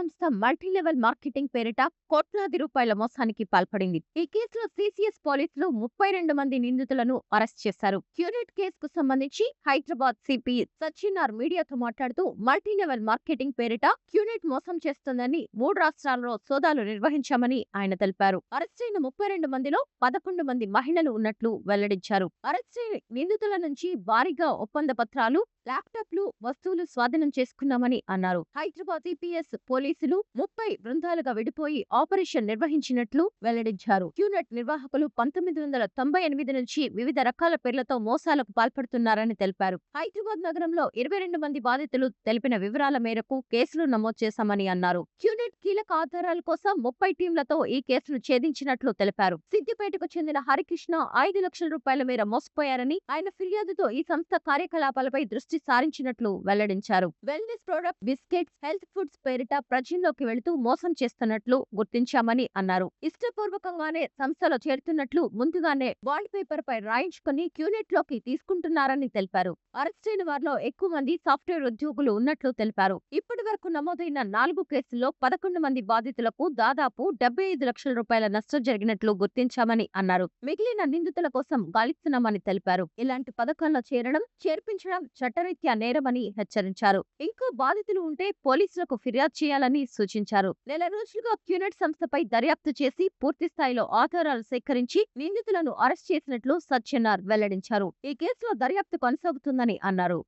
సంస్థ multilevel marketing పేరిట కోట్లాది రూపాయల మోసానికి పాల్పడింది. ఈ కేసులో సిసిఎస్ పోలీసులు 32 మంది నిందితులను అరెస్ట్ చేశారు. క్యూనెట్ కేసుకు సంబంధించి హైదరాబాద్ సిపి సచ్చినార్ మీడియాతో మాట్లాడుతూ మల్టీలెవెల్ మార్కెటింగ్ పేరిట క్యూనెట్ మోసం చేస్తోందని 3 రాష్ట్రాల్లో సోదాలు నిర్వహించామని ఆయన తెలిపారు. అరెస్టైన 32 మందిలో 11 మంది మహిళలు ఉన్నట్లు వెల్లడించారు. అరెస్టైన నిందితుల నుంచి భారీగా ఒప్పంద పత్రాలు, ల్యాప్టాప్లు, వస్తువులు స్వాధీనం చేసుకున్నామని అన్నారు. హైదరాబాద్ సిపిఎస్ పోలీసులు 30 బృందాలుగా విడిపోయి ఆపరేషన్ నిర్వహించినట్లు వెల్లడించారు. క్యూనెట్ నిర్వాహకులు 1998 నుంచి వివిధ రకాల పేర్లతో మోసాలకు పాల్పడుతున్నారని తెలిపారు. హైదరాబాద్ నగరంలో 22 మంది బాధితులు తెలిపిన వివరాల మేరకు కేసులు నమోదు చేశామని అన్నారు. క్యూనెట్ కీలక ఆధారాల కోసం 30 టీంలతో ఈ కేసును ఛేదించినట్లు తెలిపారు. సిద్దిపేటకు చెందిన హరికృష్ణ 5 లక్షల రూపాయల మేర మోసపోయారని, ఆయన ఫిర్యాదుతో ఈ సంస్థ కార్యకలాపాలపై దృష్టి సారించినట్లు వెల్లడించారు. Wellness product, biscuits, health foods పేరిట ప్రజల్లోకి వెళుతూ మోసం చేస్తున్నట్లు గుర్తించామని అన్నారు. ఇష్టపూర్వకంగానే సంస్థలో చేరుతున్నట్లు ముందుగానే బాండ్ పేపర్ పై రాయించుకుని క్యూనెట్ లోకి తీసుకుంటున్నారని తెలిపారు. అరెస్టైన వారిలో ఎక్కువ మంది సాఫ్ట్వేర్ ఉద్యోగులు ఉన్నట్లు తెలిపారు. ఇప్పటి వరకు నమోదైన 4 కేసుల్లో 11 మంది బాధితులకు దాదాపు 75 లక్షల రూపాయల నష్టం జరిగినట్లు గుర్తించామని అన్నారు. మిగిలిన నిందితుల కోసం గాలిస్తున్నామని తెలిపారు. ఇలాంటి పథకాల్లో చేర్పించడం చట్టరీత్యా నేరమని హెచ్చరించారు. ఇంకా బాధితులు ఉంటే పోలీసులకు ఫిర్యాదు చేయాలని సూచించారు. నెల రోజులుగా క్యూనెట్ సంస్థపై దర్యాప్తు చేసి పూర్తి స్థాయిలో ఆధారాలు సేకరించి నిందితులను అరెస్ట్ చేసినట్లు సత్యనార్ వెల్లడించారు. ఈ కేసులో దర్యాప్తు కొనసాగుతుందని అన్నారు.